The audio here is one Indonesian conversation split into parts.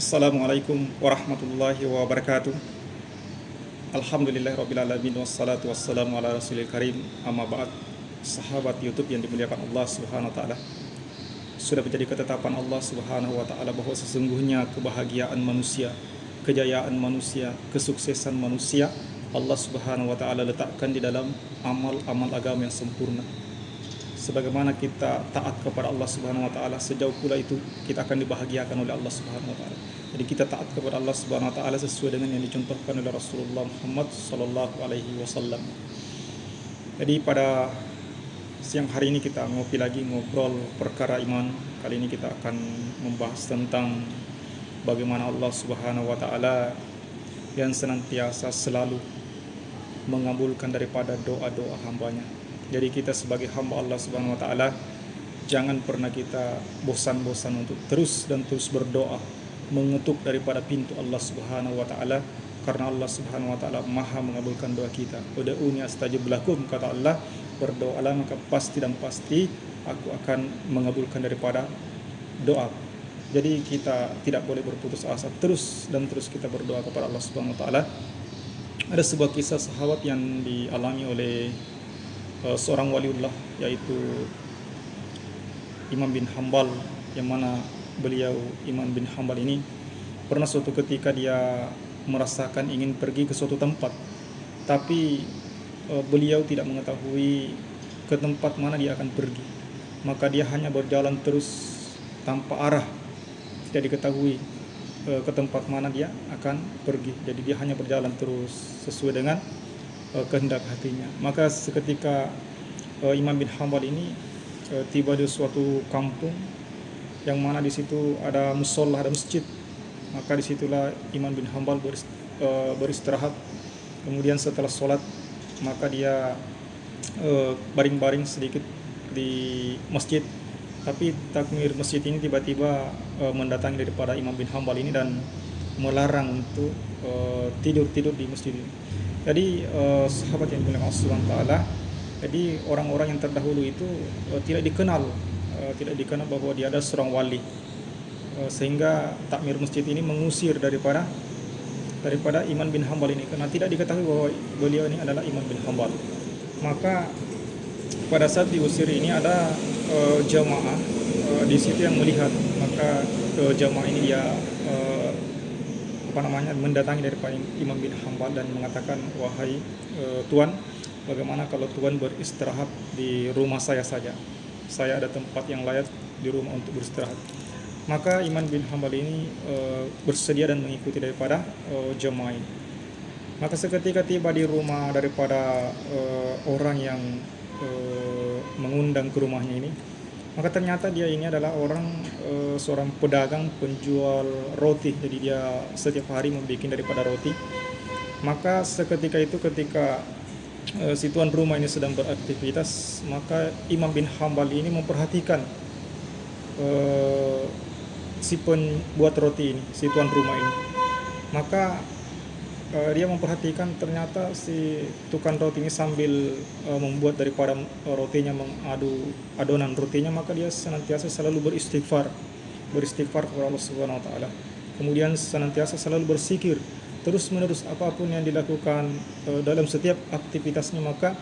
Assalamualaikum warahmatullahi wabarakatuh. Alhamdulillahirrabbilalamin. Wassalatu wassalamu ala rasulil karim. Amma ba'd. Sahabat YouTube yang dimuliakan Allah subhanahu wa ta'ala, sudah menjadi ketetapan Allah subhanahu wa ta'ala bahwa sesungguhnya kebahagiaan manusia, kejayaan manusia, kesuksesan manusia, Allah subhanahu wa ta'ala letakkan di dalam amal-amal agama yang sempurna. Sebagaimana kita taat kepada Allah subhanahu wa ta'ala, sejauh pula itu kita akan dibahagiakan oleh Allah subhanahu wa ta'ala. Jadi kita taat kepada Allah subhanahu wa ta'ala sesuai dengan yang dicontohkan oleh Rasulullah Muhammad sallallahu alaihi wasallam. Jadi pada siang hari ini kita ngobrol perkara iman. Kali ini kita akan membahas tentang bagaimana Allah subhanahu wa ta'ala yang senantiasa selalu mengabulkan daripada doa-doa hambanya. Jadi kita sebagai hamba Allah subhanahu wa ta'ala, jangan pernah kita bosan-bosan untuk terus dan terus berdoa, mengetuk daripada pintu Allah subhanahu wa ta'ala, karena Allah subhanahu wa ta'ala maha mengabulkan doa kita. Ud'uni astajib lakum, kata Allah, berdoalah maka pasti dan pasti aku akan mengabulkan daripada doa. Jadi kita tidak boleh berputus asa, terus dan terus kita berdoa kepada Allah subhanahu wa ta'ala. Ada sebuah kisah sahabat yang dialami oleh seorang waliullah, yaitu Imam bin Hambal, yang mana beliau Imam bin Hambal ini pernah suatu ketika dia merasakan ingin pergi ke suatu tempat, tapi beliau tidak mengetahui ke tempat mana dia akan pergi. Maka dia hanya berjalan terus tanpa arah, tidak diketahui ke tempat mana dia akan pergi. Jadi dia hanya berjalan terus sesuai dengan kehendak hatinya. Maka seketika Imam bin Hambal ini tiba di suatu kampung yang mana di situ ada musola, ada masjid. Maka disitulah Imam bin Hambal beristirahat. Kemudian setelah sholat, maka dia baring-baring sedikit di masjid. Tapi takmir masjid ini tiba-tiba mendatangi daripada Imam bin Hambal ini dan melarang untuk tidur di masjid ini. Jadi sahabat yang dimuliakan Allah Subhanahu wa ta'ala, jadi orang-orang yang terdahulu itu tidak dikenal bahwa dia ada seorang wali, sehingga takmir masjid ini mengusir daripada Imam bin Hambal ini, karena tidak diketahui bahwa beliau ini adalah Imam bin Hambal. Maka pada saat diusir ini ada jamaah di situ yang melihat. Maka jamaah ini dia mendatangi daripada Imam bin Hambal dan mengatakan, wahai Tuan, bagaimana kalau Tuan beristirahat di rumah saya saja? Saya ada tempat yang layak di rumah untuk beristirahat. Maka Imam bin Hambal ini bersedia dan mengikuti daripada jamaah ini. Maka seketika tiba di rumah daripada orang yang mengundang ke rumahnya ini, maka ternyata dia ini adalah seorang pedagang penjual roti. Jadi dia setiap hari membuat daripada roti. Maka seketika itu, ketika si tuan rumah ini sedang beraktivitas, maka Imam bin Hambal ini memperhatikan si pembuat roti ini, si tuan rumah ini. Maka dia memperhatikan ternyata si tukang roti ini sambil membuat daripada rotinya, mengadu adonan rotinya, maka dia senantiasa selalu beristighfar kepada Allah Subhanahu wa taala. Kemudian senantiasa selalu berzikir terus menerus, apapun yang dilakukan dalam setiap aktivitasnya, maka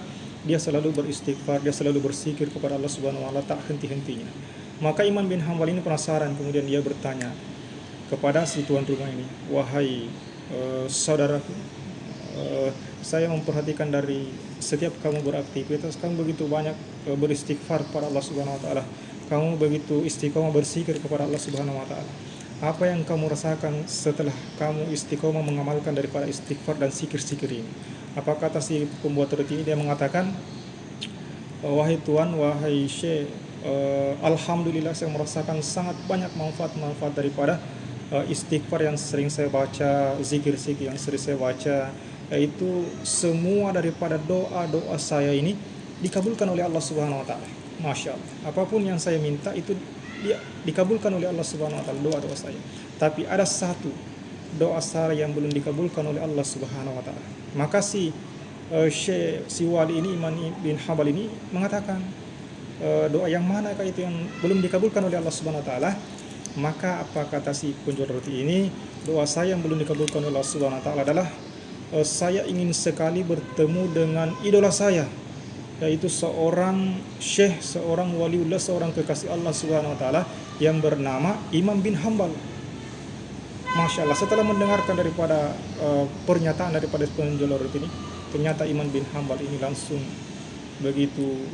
dia selalu beristighfar, dia selalu berzikir kepada Allah Subhanahu wa taala tak henti-hentinya. Maka Imam bin Hambal ini penasaran, kemudian dia bertanya kepada si tuan rumah ini, wahai saudaraku, saya memperhatikan dari setiap kamu beraktivitas, kamu begitu banyak beristighfar kepada Allah Subhanahu wa taala, kamu begitu istiqomah berzikir kepada Allah Subhanahu wa taala. Apa yang kamu rasakan setelah kamu istiqomah mengamalkan daripada istighfar dan zikir-zikir ini? Apa kata si pembuat roti ini? Dia mengatakan, wahai Tuan, wahai Syekh, alhamdulillah saya merasakan sangat banyak manfaat daripada istighfar yang sering saya baca, zikir-zikir yang sering saya baca, yaitu semua daripada doa-doa saya ini dikabulkan oleh Allah Subhanahu wa taala. Masya Allah, apapun yang saya minta itu dia dikabulkan oleh Allah Subhanahu wa taala, doa-doa saya. Tapi ada satu doa saya yang belum dikabulkan oleh Allah Subhanahu wa taala. Maka si wali ini, Imam bin Hambal ini mengatakan, doa yang manakah itu yang belum dikabulkan oleh Allah Subhanahu wa taala? Maka apa kata si penjual roti ini? Doa saya yang belum dikabulkan oleh Allah Subhanahu wa taala adalah saya ingin sekali bertemu dengan idola saya, yaitu seorang syekh, seorang waliullah, seorang kekasih Allah Subhanahu wa taala yang bernama Imam bin Hambal. Masya Allah, setelah mendengarkan daripada pernyataan daripada penjual roti ini, ternyata Imam bin Hambal ini langsung begitu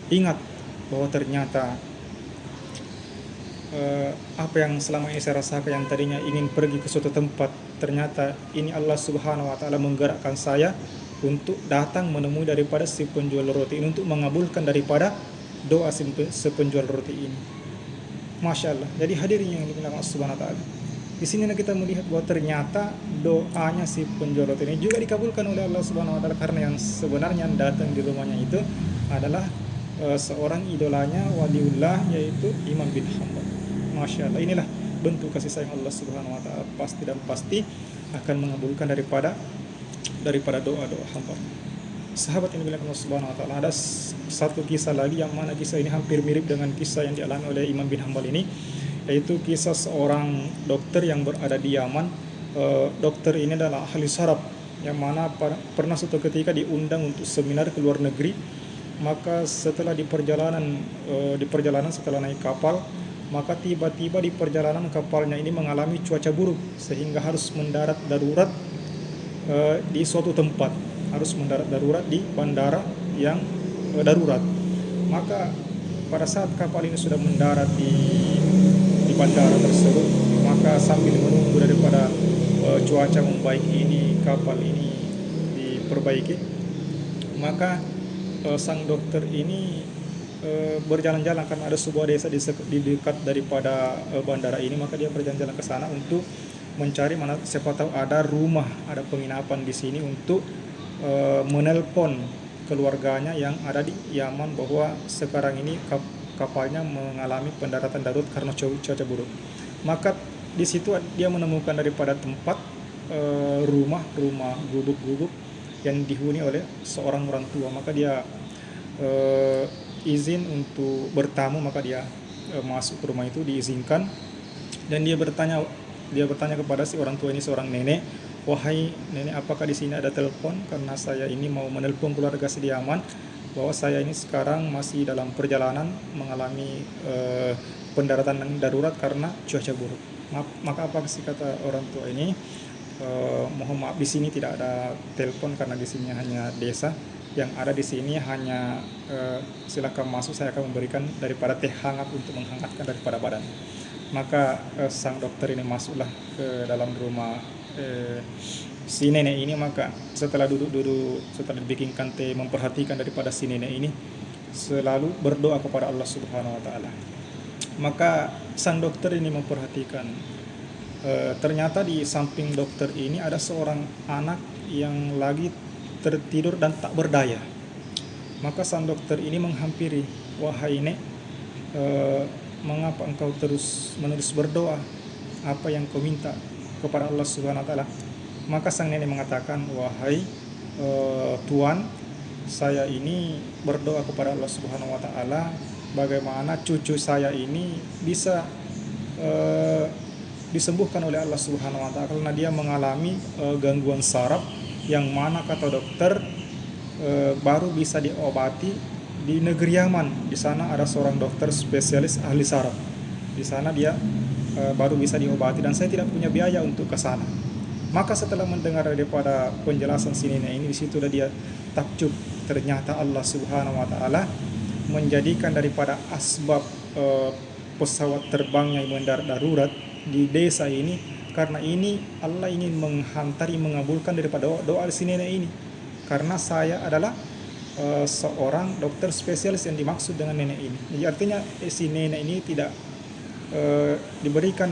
ingat bahwa ternyata apa yang selama ini saya rasakan, yang tadinya ingin pergi ke suatu tempat, ternyata ini Allah Subhanahu wa taala menggerakkan saya untuk datang menemui daripada si penjual roti ini untuk mengabulkan daripada doa si penjual roti ini. Masya Allah. Jadi hadirin yang dimuliakan Allah Subhanahu wa taala, di sini kita melihat bahwa ternyata doanya si penjual roti ini juga dikabulkan oleh Allah Subhanahu wa taala, karena yang sebenarnya datang di rumahnya itu adalah seorang idolanya waliullah, yaitu Imam bin Hambal. Masya Allah, inilah bentuk kasih sayang Allah Subhanahu wa taala, pasti dan pasti akan mengabulkan daripada doa-doa hamba. Sahabat yang dimuliakan Allah Subhanahu wa taala, ada satu kisah lagi yang mana kisah ini hampir mirip dengan kisah yang dialami oleh Imam bin Hambal ini, yaitu kisah seorang dokter yang berada di Yaman. Dokter ini adalah ahli saraf, yang mana pernah suatu ketika diundang untuk seminar ke luar negeri. Maka setelah di perjalanan setelah naik kapal, maka tiba-tiba di perjalanan kapalnya ini mengalami cuaca buruk sehingga harus mendarat darurat di suatu tempat, harus mendarat darurat di bandara yang darurat. Maka pada saat kapal ini sudah mendarat di bandara tersebut, maka sambil menunggu daripada cuaca membaik ini, kapal ini diperbaiki, maka sang dokter ini berjalan-jalan, karena ada sebuah desa di dekat daripada bandara ini. Maka dia berjalan-jalan ke sana untuk mencari mana siapa tahu ada rumah, ada penginapan di sini, untuk menelpon keluarganya yang ada di Yaman bahwa sekarang ini kapalnya mengalami pendaratan darurat karena cuaca buruk. Maka di situ dia menemukan daripada tempat rumah gubuk-gubuk yang dihuni oleh seorang orang tua. Maka dia izin untuk bertamu, maka dia masuk ke rumah itu, diizinkan, dan dia bertanya kepada si orang tua ini, seorang nenek, "Wahai nenek, apakah di sini ada telepon? Karena saya ini mau menelpon keluarga di Yaman bahwa saya ini sekarang masih dalam perjalanan mengalami pendaratan darurat karena cuaca buruk." Maka apa sih kata orang tua ini? "Mohon maaf, di sini tidak ada telepon karena di sini hanya desa. Yang ada di sini hanya silakan masuk, saya akan memberikan daripada teh hangat untuk menghangatkan daripada badan." Maka sang dokter ini masuklah ke dalam rumah si nenek ini. Maka setelah duduk, setelah dibikinkan teh, memperhatikan daripada si nenek ini, selalu berdoa kepada Allah Subhanahu wa taala. Maka sang dokter ini memperhatikan, ternyata di samping dokter ini ada seorang anak yang lagi tertidur dan tak berdaya. Maka sang dokter ini menghampiri, "Wahai nek, mengapa engkau terus-menerus berdoa? Apa yang kau minta kepada Allah Subhanahu wa taala?" Maka sang nenek mengatakan, "Wahai Tuan, saya ini berdoa kepada Allah Subhanahu wa taala bagaimana cucu saya ini bisa disembuhkan oleh Allah Subhanahu wa taala, karena dia mengalami gangguan saraf yang mana kata dokter baru bisa diobati di negeri Yaman. Di sana ada seorang dokter spesialis ahli saraf. Di sana dia baru bisa diobati, dan saya tidak punya biaya untuk ke sana." Maka setelah mendengar daripada penjelasan si nenek ini, di situ dia takjub. Ternyata Allah Subhanahu wa taala menjadikan daripada asbab pesawat terbangnya mendarat darurat di desa ini, karena ini Allah ingin mengabulkan daripada doa si nenek ini. Karena saya adalah seorang dokter spesialis yang dimaksud dengan nenek ini. Jadi artinya si nenek ini tidak diberikan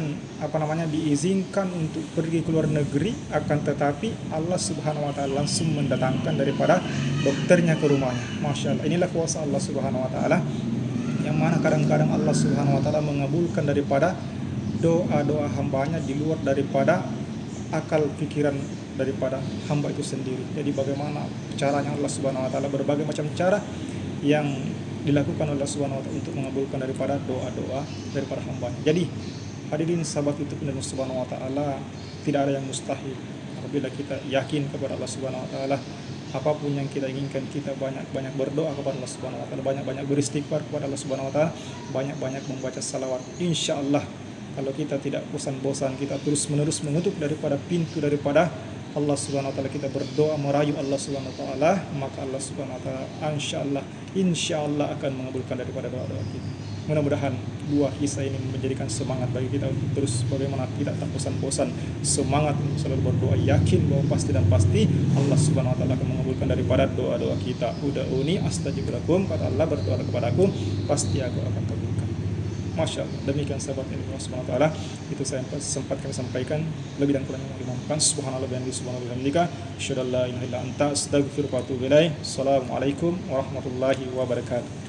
diizinkan untuk pergi ke luar negeri, akan tetapi Allah Subhanahu wa taala langsung mendatangkan daripada dokternya ke rumahnya. Masya Allah, inilah kuasa Allah Subhanahu wa taala, yang mana kadang-kadang Allah Subhanahu wa taala mengabulkan daripada doa-doa hambanya di luar daripada akal pikiran daripada hamba itu sendiri. Jadi bagaimana caranya Allah Subhanahu wa taala, berbagai macam cara yang dilakukan oleh Allah Subhanahu wa taala untuk mengabulkan daripada doa-doa daripada hambanya. Jadi Hadirin sahabat YouTube Allah Subhanahu wa taala, tidak ada yang mustahil apabila kita yakin kepada Allah Subhanahu wa taala. Apapun yang kita inginkan, kita banyak-banyak berdoa kepada Allah Subhanahu wa taala, banyak-banyak beristighfar kepada Allah Subhanahu wa taala, banyak-banyak membaca salawat. Insyaallah kalau kita tidak bosan-bosan, kita terus-menerus mengetuk daripada pintu daripada Allah Subhanahu wa taala, kita berdoa merayu Allah Subhanahu wa taala, maka Allah Subhanahu wa taala insyaallah akan mengabulkan daripada doa-doa kita. Mudah-mudahan dua kisah ini menjadikan semangat bagi kita untuk terus bagaimana kita tak bosan-bosan, semangat untuk selalu berdoa, yakin bahwa pasti dan pasti Allah Subhanahu wa taala akan mengabulkan daripada doa-doa kita. Ud'uni astajib lakum, kata Allah, berdoa kepada aku pasti aku akan kabulkan. Masya Allah, demikian sahabat Allah Subhanahu wa taala, itu saya sempat kami sampaikan. Lebih dan kurangnya mohon dimaafkan. Subhanallah bihamdihi, subhanallah bihamdika, asyhadu an la ilaha illa anta, astaghfiruka wa atubu ilaik. Assalamualaikum warahmatullahi wabarakatuh.